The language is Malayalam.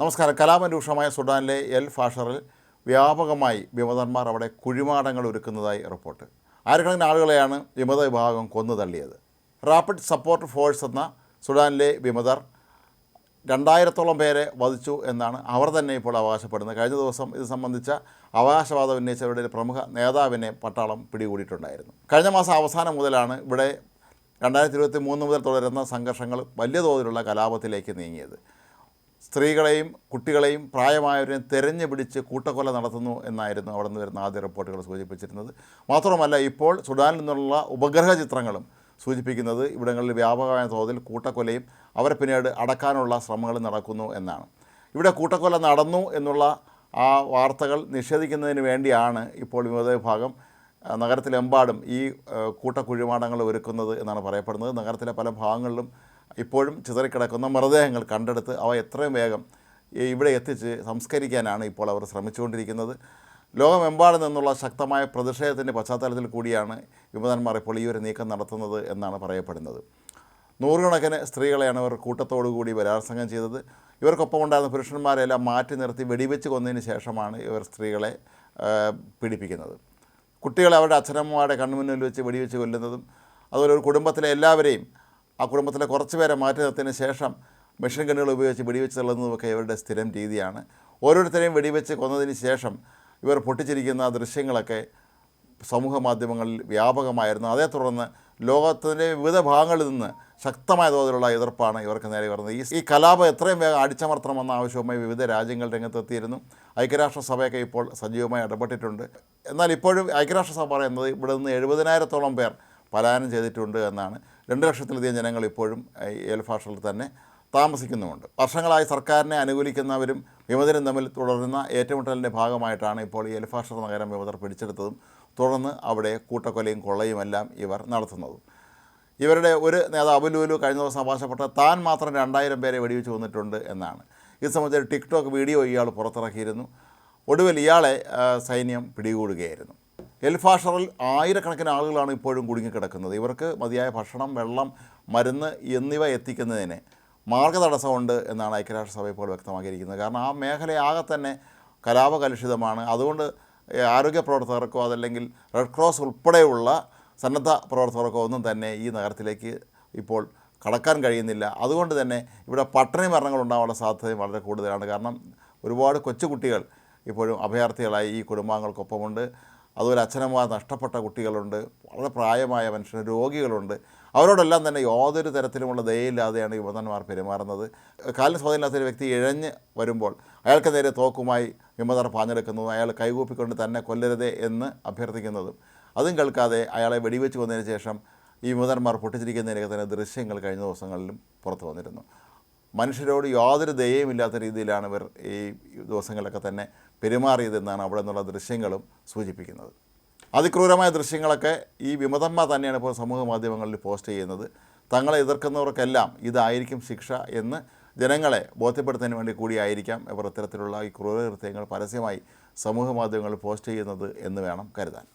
നമസ്കാരം. കലാപം രൂക്ഷമായ സുഡാനിലെ എൽ ഫാഷറിൽ വ്യാപകമായി വിമതന്മാർ അവിടെ കുഴിമാടങ്ങൾ ഒരുക്കുന്നതായി റിപ്പോർട്ട്. ആയിരക്കണക്കിന് ആളുകളെയാണ് വിമത വിഭാഗം കൊന്നു തള്ളിയത്. റാപ്പിഡ് സപ്പോർട്ട് ഫോഴ്സ് എന്ന സുഡാനിലെ വിമതർ 2000-ഓളം പേരെ വധിച്ചു എന്നാണ് അവർ തന്നെ ഇപ്പോൾ അവകാശപ്പെടുന്നത്. കഴിഞ്ഞ ദിവസം ഇത് സംബന്ധിച്ച അവകാശവാദം ഉന്നയിച്ചവരുടെ ഒരു പ്രമുഖ നേതാവിനെ പട്ടാളം പിടികൂടിയിട്ടുണ്ടായിരുന്നു. കഴിഞ്ഞ മാസം അവസാനം മുതലാണ് ഇവിടെ 2023 മുതൽ തുടരുന്ന സംഘർഷങ്ങൾ വലിയ തോതിലുള്ള കലാപത്തിലേക്ക് നീങ്ങിയത്. സ്ത്രീകളെയും കുട്ടികളെയും പ്രായമായവരെയും തെരഞ്ഞു പിടിച്ച് കൂട്ടക്കൊല നടത്തുന്നു എന്നായിരുന്നു അവിടെ നിന്ന് വരുന്ന ആദ്യ റിപ്പോർട്ടുകൾ സൂചിപ്പിച്ചിരുന്നത്. മാത്രമല്ല, ഇപ്പോൾ സുഡാനിൽ നിന്നുള്ള ഉപഗ്രഹ ചിത്രങ്ങളും സൂചിപ്പിക്കുന്നത് ഇവിടങ്ങളിൽ വ്യാപകമായ തോതിൽ കൂട്ടക്കൊലയും അവരെ പിന്നീട് അടക്കാനുള്ള ശ്രമങ്ങളും നടക്കുന്നു എന്നാണ്. ഇവിടെ കൂട്ടക്കൊല നടന്നു എന്നുള്ള ആ വാർത്തകൾ നിഷേധിക്കുന്നതിന് വേണ്ടിയാണ് ഇപ്പോൾ വിമത വിഭാഗം നഗരത്തിലെമ്പാടും ഈ കൂട്ടക്കുഴിമാടങ്ങൾ ഒരുക്കുന്നത് എന്നാണ് പറയപ്പെടുന്നത്. നഗരത്തിലെ പല ഭാഗങ്ങളിലും ഇപ്പോഴും ചിതറിക്കിടക്കുന്ന മൃതദേഹങ്ങൾ കണ്ടെടുത്ത് അവ എത്രയും വേഗം ഇവിടെ എത്തിച്ച് സംസ്കരിക്കാനാണ് ഇപ്പോൾ അവർ ശ്രമിച്ചുകൊണ്ടിരിക്കുന്നത്. ലോകമെമ്പാടും നിന്നുള്ള ശക്തമായ പ്രതിഷേധത്തിൻ്റെ പശ്ചാത്തലത്തിൽ കൂടിയാണ് വിമതന്മാർ ഇപ്പോൾ ഈ ഒരു നീക്കം നടത്തുന്നത് എന്നാണ് പറയപ്പെടുന്നത്. നൂറുകണക്കിന് സ്ത്രീകളെയാണ് ഇവർ കൂട്ടത്തോടുകൂടി ബലാത്സംഗം ചെയ്തത്. ഇവർക്കൊപ്പം ഉണ്ടായിരുന്ന പുരുഷന്മാരെല്ലാം മാറ്റി നിർത്തി വെടിവെച്ച് കൊന്നതിന് ശേഷമാണ് ഇവർ സ്ത്രീകളെ പീഡിപ്പിക്കുന്നത്. കുട്ടികളെ അവരുടെ അച്ഛനമ്മമാരുടെ കൺമുന്നിൽ വെച്ച് വെടിവെച്ച് കൊല്ലുന്നതും, അതുപോലെ ഒരു കുടുംബത്തിലെ എല്ലാവരെയും ആ കുടുംബത്തിലെ കുറച്ച് പേരെ മാറ്റി നിർത്തിയതിന് ശേഷം മെഷീൻ ഗണ്ണുകൾ ഉപയോഗിച്ച് വെടിവെച്ച് തള്ളുന്നതുമൊക്കെ ഇവരുടെ സ്ഥിരം രീതിയാണ്. ഓരോരുത്തരെയും വെടിവെച്ച് കൊന്നതിന് ശേഷം ഇവർ പൊട്ടിച്ചിരിക്കുന്ന ദൃശ്യങ്ങളൊക്കെ സമൂഹ മാധ്യമങ്ങളിൽ വ്യാപകമായിരുന്നു. അതേ തുടർന്ന് ലോകത്തിൻ്റെ വിവിധ ഭാഗങ്ങളിൽ നിന്ന് ശക്തമായ തോതിലുള്ള എതിർപ്പാണ് ഇവർക്ക് നേരെ വരുന്നത്. ഈ കലാപം എത്രയും വേഗം അടിച്ചമർത്തണമെന്ന ആവശ്യവുമായി വിവിധ രാജ്യങ്ങൾ രംഗത്തെത്തിയിരുന്നു. ഐക്യരാഷ്ട്രസഭയൊക്കെ ഇപ്പോൾ സജീവമായി ഇടപെട്ടിട്ടുണ്ട്. എന്നാൽ ഇപ്പോഴും ഐക്യരാഷ്ട്രസഭ പറയുന്നത് ഇവിടെ നിന്ന് 70,000-ഓളം പേർ പലായനം ചെയ്തിട്ടുണ്ട് എന്നാണ്. 2 ലക്ഷത്തിലധികം ജനങ്ങൾ ഇപ്പോഴും എൽ ഫാഷറിൽ തന്നെ താമസിക്കുന്നുമുണ്ട്. വർഷങ്ങളായി സർക്കാരിനെ അനുകൂലിക്കുന്നവരും വിമതരും തമ്മിൽ തുടരുന്ന ഏറ്റുമുട്ടലിൻ്റെ ഭാഗമായിട്ടാണ് ഇപ്പോൾ ഈ എൽ ഫാഷർ നഗരം വിമതർ പിടിച്ചെടുത്തതും തുടർന്ന് അവിടെ കൂട്ടക്കൊലയും കൊള്ളയുമെല്ലാം ഇവർ നടത്തുന്നതും. ഇവരുടെ ഒരു നേതാവ് അബുലുലു കഴിഞ്ഞ ദിവസം അവകാശപ്പെട്ട താൻ മാത്രം 2000 പേരെ വെടിവെച്ച് കൊന്നിട്ടുണ്ട് എന്നാണ്. ഇത് സംബന്ധിച്ച് ടിക്ടോക്ക് വീഡിയോ ഇയാൾ പുറത്തിറക്കിയിരുന്നു. ഒടുവിൽ ഇയാളെ സൈന്യം പിടികൂടുകയായിരുന്നു. എൽ ഫാഷറിൽ ആയിരക്കണക്കിന് ആളുകളാണ് ഇപ്പോഴും കുടുങ്ങിക്കിടക്കുന്നത്. ഇവർക്ക് മതിയായ ഭക്ഷണം, വെള്ളം, മരുന്ന് എന്നിവ എത്തിക്കുന്നതിന് മാർഗ്ഗതടസ്സമുണ്ട് എന്നാണ് ഐക്യരാഷ്ട്രസഭ ഇപ്പോൾ വ്യക്തമാക്കിയിരിക്കുന്നത്. കാരണം ആ മേഖലയാകെ തന്നെ കലാപകലുഷിതമാണ്. അതുകൊണ്ട് ആരോഗ്യ പ്രവർത്തകർക്കോ അതല്ലെങ്കിൽ റെഡ് ക്രോസ് ഉൾപ്പെടെയുള്ള സന്നദ്ധ പ്രവർത്തകർക്കോ ഒന്നും തന്നെ ഈ നഗരത്തിലേക്ക് ഇപ്പോൾ കടക്കാൻ കഴിയുന്നില്ല. അതുകൊണ്ട് തന്നെ ഇവിടെ പട്ടിണി മരണങ്ങൾ ഉണ്ടാകാനുള്ള സാധ്യതയും വളരെ കൂടുതലാണ്. കാരണം ഒരുപാട് കൊച്ചുകുട്ടികൾ ഇപ്പോഴും അഭയാർത്ഥികളായി ഈ കുടുംബാംഗങ്ങൾക്കൊപ്പമുണ്ട്. അതുപോലെ അച്ഛനമ്മമാർ നഷ്ടപ്പെട്ട കുട്ടികളുണ്ട്, വളരെ പ്രായമായ മനുഷ്യർ, രോഗികളുണ്ട്. അവരോടെല്ലാം തന്നെ യാതൊരു തരത്തിലുമുള്ള ദയയില്ലാതെയാണ് വിമതന്മാർ പെരുമാറുന്നത്. കാലിന് സ്വാധീനമില്ലാത്തൊരു വ്യക്തി ഇഴഞ്ഞ് വരുമ്പോൾ അയാൾക്ക് നേരെ തോക്കുമായി വിമതർ പാഞ്ഞെടുക്കുന്നതും അയാൾ കൈകൂപ്പിക്കൊണ്ട് തന്നെ കൊല്ലരുതേ എന്ന് അഭ്യർത്ഥിക്കുന്നതും അതും കേൾക്കാതെ അയാളെ വെടിവെച്ച് കൊന്നതിന് ശേഷം ഈ വിമതന്മാർ പൊട്ടിച്ചിരിക്കുന്നതിനൊക്കെ തന്നെ ദൃശ്യങ്ങൾ കഴിഞ്ഞ ദിവസങ്ങളിലും പുറത്തു വന്നിരുന്നു. മനുഷ്യരോട് യാതൊരു ദയയുമില്ലാത്ത രീതിയിലാണ് ഇവർ ഈ ദിവസങ്ങളിലൊക്കെ തന്നെ പെരുമാറിയതെന്നാണ് അവിടെ നിന്നുള്ള ദൃശ്യങ്ങളും സൂചിപ്പിക്കുന്നത്. അതിക്രൂരമായ ദൃശ്യങ്ങളൊക്കെ ഈ വിമതന്മാർ തന്നെയാണ് ഇപ്പോൾ സമൂഹ മാധ്യമങ്ങളിൽ പോസ്റ്റ് ചെയ്യുന്നത്. തങ്ങളെ എതിർക്കുന്നവർക്കെല്ലാം ഇതായിരിക്കും ശിക്ഷ എന്ന് ജനങ്ങളെ ബോധ്യപ്പെടുത്തുന്നതിന് വേണ്ടി കൂടിയായിരിക്കാം ഇവർ ഇത്തരത്തിലുള്ള ഈ ക്രൂരകൃത്യങ്ങൾ പരസ്യമായി സമൂഹ മാധ്യമങ്ങളിൽ പോസ്റ്റ് ചെയ്യുന്നത് എന്ന് വേണം കരുതാൻ.